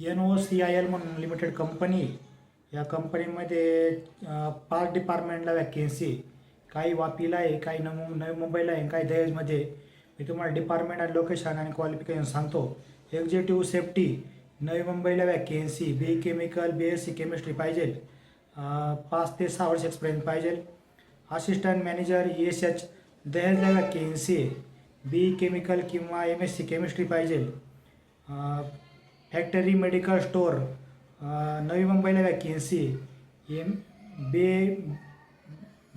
NOCIL म्हणून limited company. या कंपनीमध्ये 5 डिपार्टमेंटला वॅकेन्सी. काही वापीला आहे, काही नवी मुंबईला आहे, काही दहेजमध्ये. मी तुम्हाला डिपार्टमेंट आणि लोकेशन आणि क्वालिफिकेशन सांगतो. एक्झिक्युटिव्ह सेफ्टी नवी मुंबईला vacancy. B chemical BSc chemistry पाहिजे. 5 ते 6 वर्ष एक्सपिरियन्स पाहिजे. असिस्टंट मॅनेजर ESH दहेजला वॅकेन्सी. बी केमिकल किंवा MSc केमिस्ट्री पाहिजे. फॅक्टरी मेडिकल स्टोअर नवी मुंबईला वॅकेन्सी.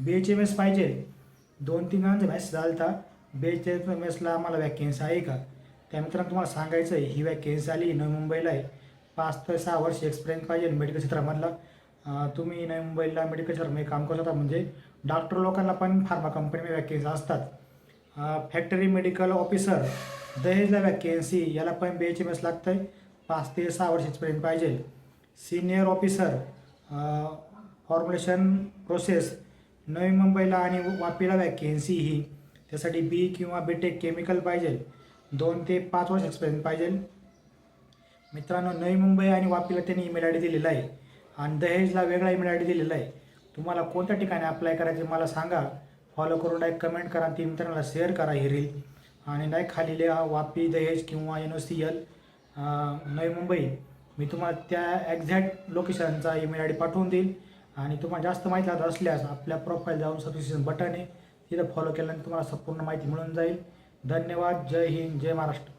BHMS पाहिजे. 2-3 जणांचा मॅसेज झाला होता. BHMSला आम्हाला वॅकेन्सी आहे का, त्या मित्रांनो तुम्हाला सांगायचं आहे. ही वॅकेन्सी आली नवी मुंबईला आहे. 5 ते 6 वर्ष एक्सपिरियन्स पाहिजे मेडिकल क्षेत्रामधला. तुम्ही नवी मुंबईला मेडिकल क्षेत्रामध्ये काम करत होता म्हणजे डॉक्टर लोकांना पण फार्मा कंपनीमध्ये वॅकेन्सी असतात. फॅक्टरी मेडिकल ऑफिसर दहेजला वॅकेन्सी. याला पण BHMS लागतं आहे. 5 ते 6 वर्ष एक्सपिरियन्स पाहिजे. सिनियर ऑफिसर फॉर्म्युलेशन प्रोसेस नवी मुंबईला आणि वापीला वॅकेन्सी ही. त्यासाठी B किंवा BTech केमिकल पाहिजे. 2 ते 5 वर्ष एक्सपिरियन्स पाहिजे. मित्रांनो, नवी मुंबई आणि वापीला त्यांनी ईमेल ID दिलेला आहे आणि दहेजला वेगळा ईमेल ID दिलेला आहे. तुम्हाला कोणत्या ठिकाणी अप्लाय करायचे मला सांगा. फॉलो करून डायरेक्ट कमेंट करा, ती मित्रांना शेअर करा ही रील. आणि डायरेक्ट खाली लिहा वापी, दहेज किंवा NOCL नवी मुंबई. मी तुम्हाला त्या एक्झॅक्ट लोकेशनचा ईमेल ID पाठवून देईल. आणि तुम्हाला जास्त माहिती लागत असल्यास आपल्या प्रोफाईल जाऊन सबस्क्रिप्शन बटन आहे, तिथं फॉलो केल्यानंतर तुम्हाला संपूर्ण माहिती मिळून जाईल. धन्यवाद. जय हिंद, जय महाराष्ट्र.